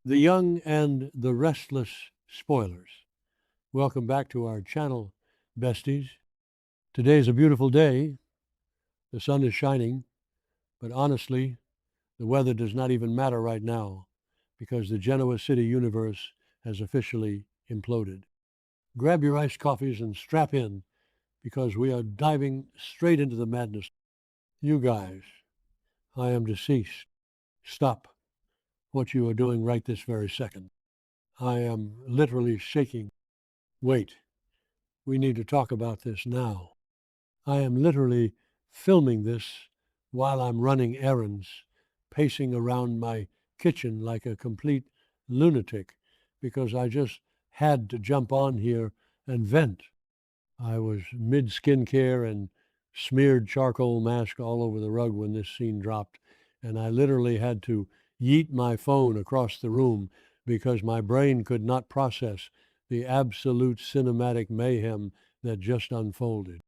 The young and the restless spoilers. Welcome back to our channel, besties. Today is a beautiful day. The sun is shining, but honestly, the weather does not even matter right now because the Genoa City universe has officially imploded. Grab your iced coffees and strap in because we are diving straight into the madness. You guys, I am deceased. Stop what you are doing right this very second. I am literally shaking. Wait, we need to talk about this now. I am literally filming this while I'm running errands, pacing around my kitchen like a complete lunatic because I just had to jump on here and vent. I was mid skincare and smeared charcoal mask all over the rug when this scene dropped, and I literally had to yeet my phone across the room because my brain could not process the absolute cinematic mayhem that just unfolded.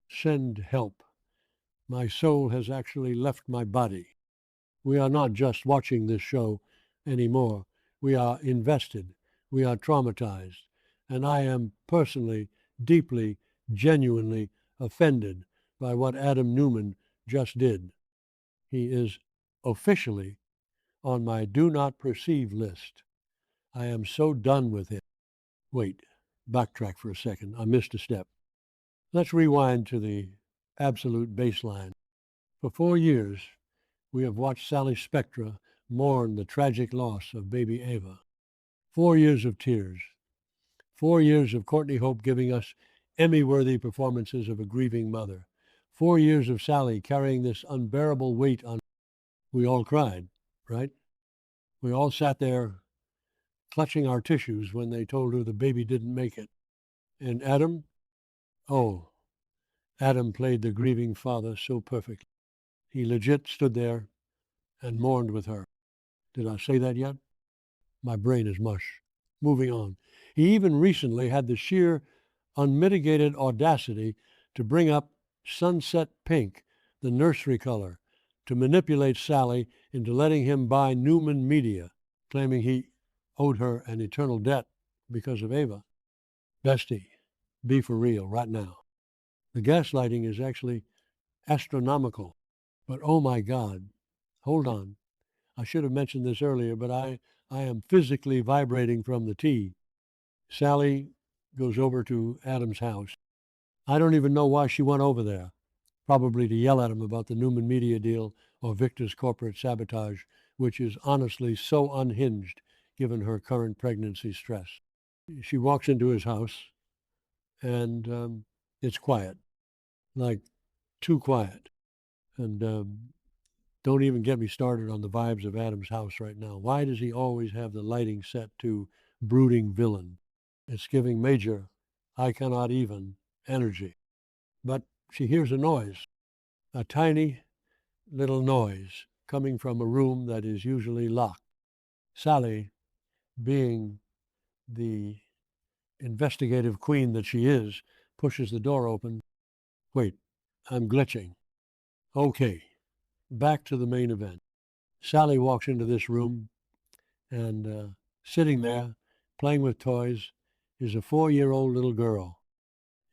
Send help. My soul has actually left my body. We are not just watching this show anymore. We are invested. We are traumatized. And I am personally, deeply, genuinely offended by what Adam Newman just did. He is officially on my do not perceive list. I am so done with him. Wait, backtrack for a second. I missed a step. Let's rewind to the absolute baseline. For 4 years, we have watched Sally Spectra mourn the tragic loss of baby Ava. 4 years of tears. 4 years of Courtney Hope giving us Emmy-worthy performances of a grieving mother. 4 years of Sally carrying this unbearable weight on. We all cried, right? We all sat there clutching our tissues when they told her the baby didn't make it. And Adam? Oh, Adam played the grieving father so perfectly. He legit stood there and mourned with her. Did I say that yet? My brain is mush. Moving on. He even recently had the sheer, unmitigated audacity to bring up sunset pink, the nursery color, to manipulate Sally into letting him buy Newman Media, claiming he owed her an eternal debt because of Ava. Bestie, be for real right now. The gaslighting is actually astronomical. But oh my God, hold on. I should have mentioned this earlier, but I am physically vibrating from the tea. Sally goes over to Adam's house. I don't even know why she went over there. Probably to yell at him about the Newman Media deal or Victor's corporate sabotage, which is honestly so unhinged given her current pregnancy stress. She walks into his house, and it's quiet, like too quiet. And don't even get me started on the vibes of Adam's house right now. Why does he always have the lighting set to brooding villain? It's giving major, I cannot even energy. But she hears a noise, a tiny little noise coming from a room that is usually locked. Sally, being the investigative queen that she is, pushes the door open. Wait, I'm glitching. Okay, back to the main event. Sally walks into this room, and sitting there, playing with toys, is a 4-year-old little girl.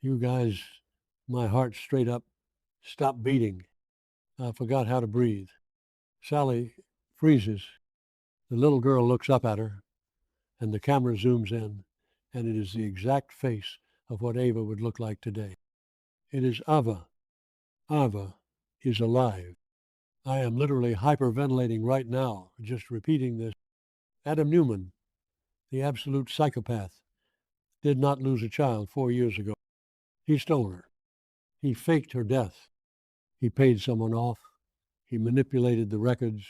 You guys, my heart straight up stopped beating. I forgot how to breathe. Sally freezes. The little girl looks up at her, and the camera zooms in, and it is the exact face of what Ava would look like today. It is Ava. Ava is alive. I am literally hyperventilating right now, just repeating this. Adam Newman, the absolute psychopath, did not lose a child 4 years ago. He stole her. He faked her death. He paid someone off. He manipulated the records.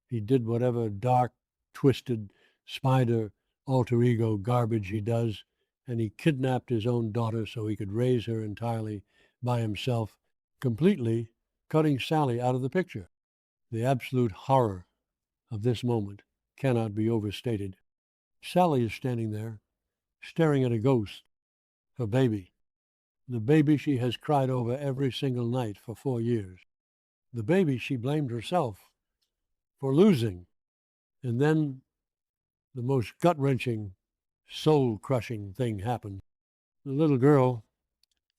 He did whatever dark, twisted, spider, alter ego garbage he does, and he kidnapped his own daughter so he could raise her entirely by himself, completely cutting Sally out of the picture. The absolute horror of this moment cannot be overstated. Sally is standing there, staring at a ghost, her baby, the baby she has cried over every single night for 4 years, the baby she blamed herself for losing. And then the most gut-wrenching, soul-crushing thing happens. The little girl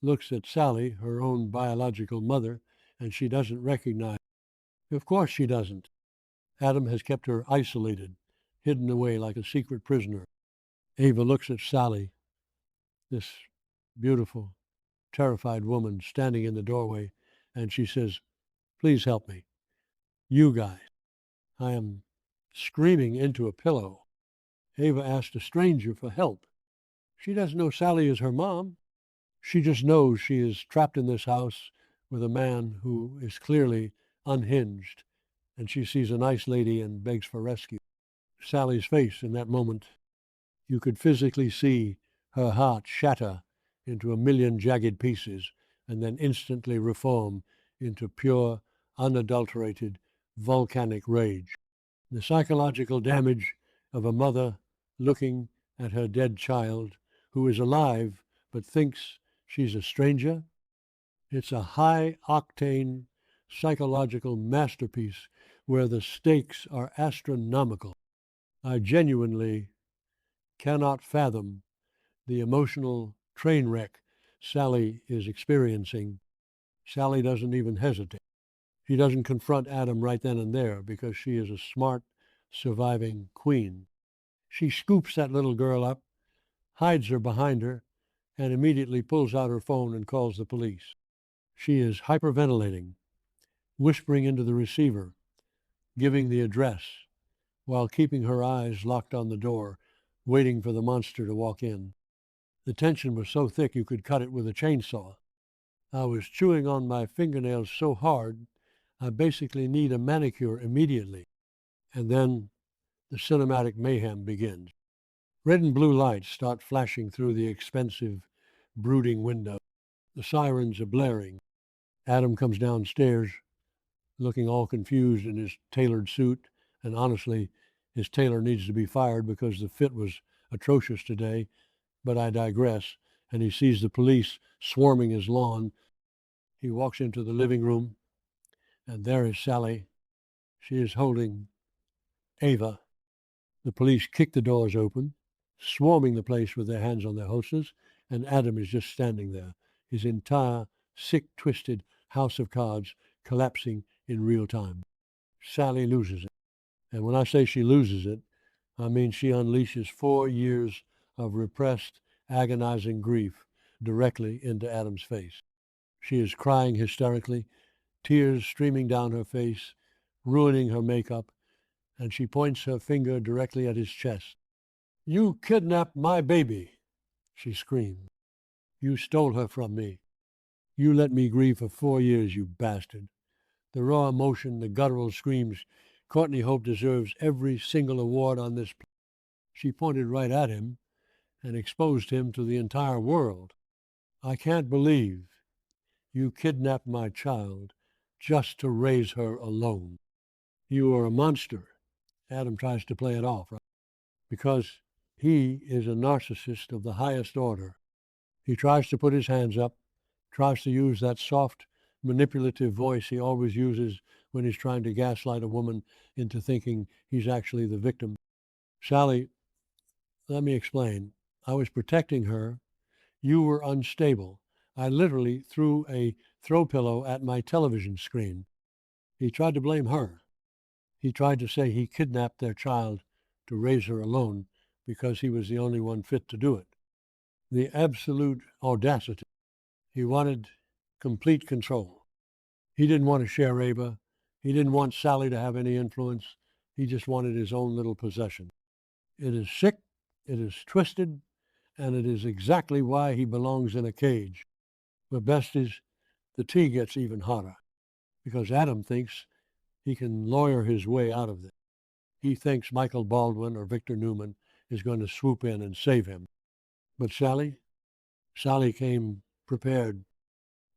looks at Sally, her own biological mother, and she doesn't recognize her. Of course she doesn't. Adam has kept her isolated, hidden away like a secret prisoner. Ava looks at Sally, this beautiful, terrified woman standing in the doorway, and she says, "Please help me. You guys." I am screaming into a pillow. Ava asked a stranger for help. She doesn't know Sally is her mom. She just knows she is trapped in this house with a man who is clearly unhinged, and she sees a nice lady and begs for rescue. Sally's face in that moment, you could physically see her heart shatter into a million jagged pieces and then instantly reform into pure, unadulterated, volcanic rage. The psychological damage of a mother looking at her dead child who is alive but thinks she's a stranger. It's a high-octane psychological masterpiece where the stakes are astronomical. I genuinely cannot fathom the emotional train wreck Sally is experiencing. Sally doesn't even hesitate. She doesn't confront Adam right then and there because she is a smart, surviving queen. She scoops that little girl up, hides her behind her, and immediately pulls out her phone and calls the police. She is hyperventilating, whispering into the receiver, giving the address, while keeping her eyes locked on the door, waiting for the monster to walk in. The tension was so thick you could cut it with a chainsaw. I was chewing on my fingernails so hard, I basically need a manicure immediately. And then the cinematic mayhem begins. Red and blue lights start flashing through the expensive, brooding window. The sirens are blaring. Adam comes downstairs, looking all confused in his tailored suit, and honestly, his tailor needs to be fired because the fit was atrocious today, but I digress, and he sees the police swarming his lawn. He walks into the living room, and there is Sally. She is holding Ava. The police kick the doors open, swarming the place with their hands on their holsters, and Adam is just standing there, his entire sick, twisted house of cards collapsing in real time. Sally loses it. And when I say she loses it, I mean she unleashes 4 years of repressed, agonizing grief directly into Adam's face. She is crying hysterically, tears streaming down her face, ruining her makeup, and she points her finger directly at his chest. "You kidnapped my baby," she screamed. "You stole her from me. You let me grieve for 4 years, you bastard." The raw emotion, the guttural screams. Courtney Hope deserves every single award on this. She pointed right at him and exposed him to the entire world. "I can't believe you kidnapped my child just to raise her alone. You are a monster." Adam tries to play it off, right? Because he is a narcissist of the highest order. He tries to put his hands up, tries to use that soft, manipulative voice he always uses when he's trying to gaslight a woman into thinking he's actually the victim. "Sally, let me explain. I was protecting her. You were unstable. I literally threw a throw pillow at my television screen." He tried to blame her. He tried to say he kidnapped their child to raise her alone because he was the only one fit to do it. The absolute audacity. He wanted complete control. He didn't want to share Ava. He didn't want Sally to have any influence. He just wanted his own little possession. It is sick, it is twisted, and it is exactly why he belongs in a cage. But best is, the tea gets even hotter, because Adam thinks he can lawyer his way out of this. He thinks Michael Baldwin or Victor Newman is going to swoop in and save him. But Sally came prepared.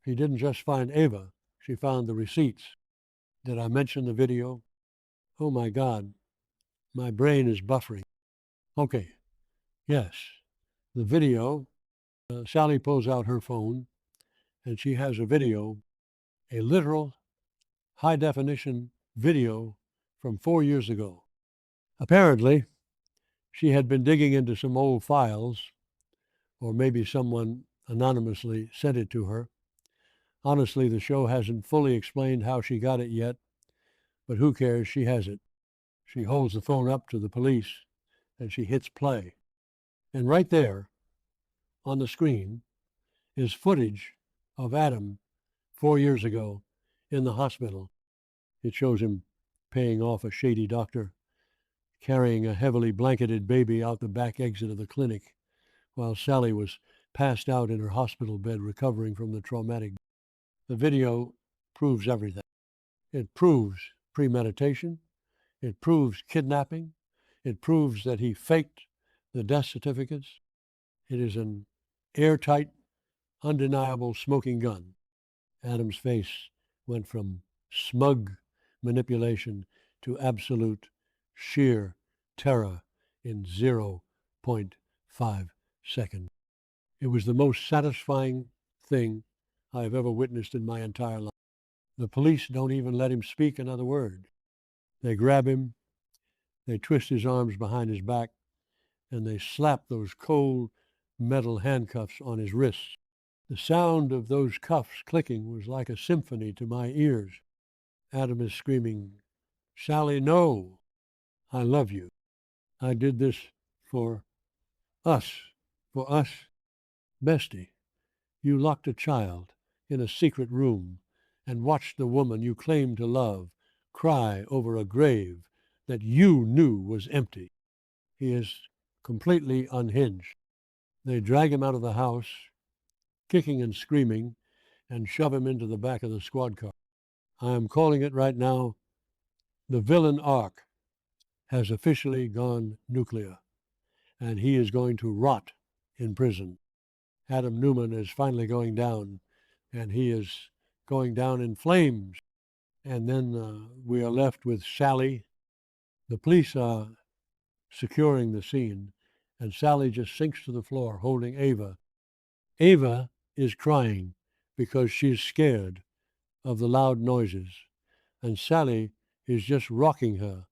She didn't just find Ava, she found the receipts. Did I mention the video? Oh my God, my brain is buffering. Okay, yes, the video. Sally pulls out her phone and she has a video, a literal high definition video from 4 years ago. Apparently, She had been digging into some old files, or maybe someone anonymously sent it to her. Honestly, the show hasn't fully explained how she got it yet, but who cares? She has it. She holds the phone up to the police and she hits play. And right there on the screen is footage of Adam 4 years ago in the hospital. It shows him paying off a shady doctor, carrying a heavily blanketed baby out the back exit of the clinic, while Sally was passed out in her hospital bed recovering from the traumatic. The video proves everything. It proves premeditation. It proves kidnapping. It proves that he faked the death certificates. It is an airtight, undeniable smoking gun. Adam's face went from smug manipulation to absolute, sheer terror in 0.5 seconds. It was the most satisfying thing I have ever witnessed in my entire life. The police don't even let him speak another word. They grab him, they twist his arms behind his back, and they slap those cold metal handcuffs on his wrists. The sound of those cuffs clicking was like a symphony to my ears. Adam is screaming, "Sally, no! I love you. I did this for us, for us. Bestie, you locked a child in a secret room and watched the woman you claimed to love cry over a grave that you knew was empty." He is completely unhinged. They drag him out of the house, kicking and screaming, and shove him into the back of the squad car. I am calling it right now, the villain arc has officially gone nuclear, and he is going to rot in prison. Adam Newman is finally going down, and he is going down in flames. And then we are left with Sally. The police are securing the scene, and Sally just sinks to the floor holding Ava. Ava is crying because she's scared of the loud noises, and Sally is just rocking her,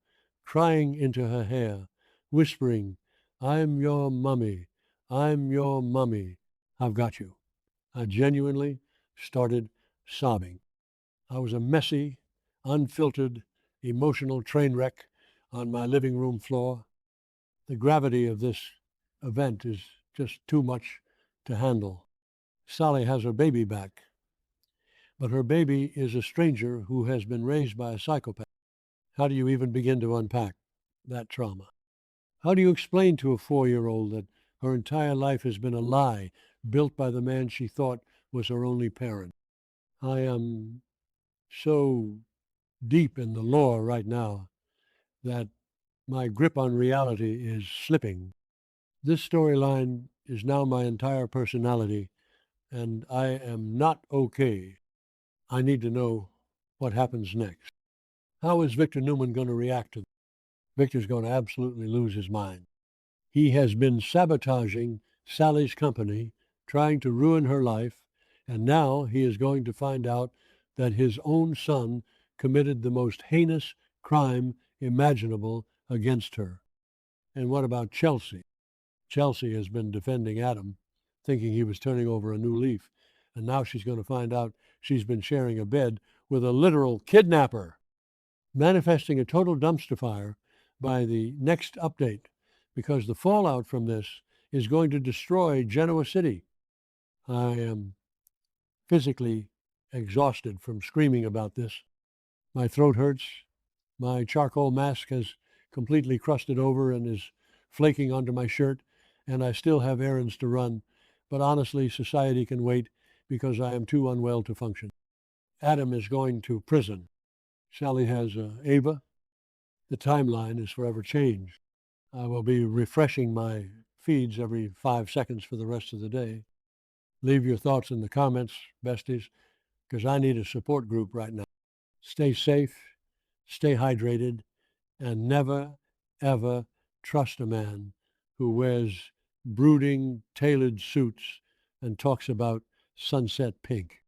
crying into her hair, whispering, "I'm your mummy, I'm your mummy, I've got you." I genuinely started sobbing. I was a messy, unfiltered, emotional train wreck on my living room floor. The gravity of this event is just too much to handle. Sally has her baby back, but her baby is a stranger who has been raised by a psychopath. How do you even begin to unpack that trauma? How do you explain to a 4-year-old that her entire life has been a lie built by the man she thought was her only parent? I am so deep in the lore right now that my grip on reality is slipping. This storyline is now my entire personality, and I am not okay. I need to know what happens next. How is Victor Newman going to react to this? Victor's going to absolutely lose his mind. He has been sabotaging Sally's company, trying to ruin her life, and now he is going to find out that his own son committed the most heinous crime imaginable against her. And what about Chelsea? Chelsea has been defending Adam, thinking he was turning over a new leaf, and now she's going to find out she's been sharing a bed with a literal kidnapper, manifesting a total dumpster fire by the next update, because the fallout from this is going to destroy Genoa City. I am physically exhausted from screaming about this. My throat hurts. My charcoal mask has completely crusted over and is flaking onto my shirt, and I still have errands to run. But honestly, society can wait because I am too unwell to function. Adam is going to prison. Sally has Ava. The timeline is forever changed. I will be refreshing my feeds every 5 seconds for the rest of the day. Leave your thoughts in the comments, besties, because I need a support group right now. Stay safe, stay hydrated, and never, ever trust a man who wears brooding, tailored suits and talks about sunset pink.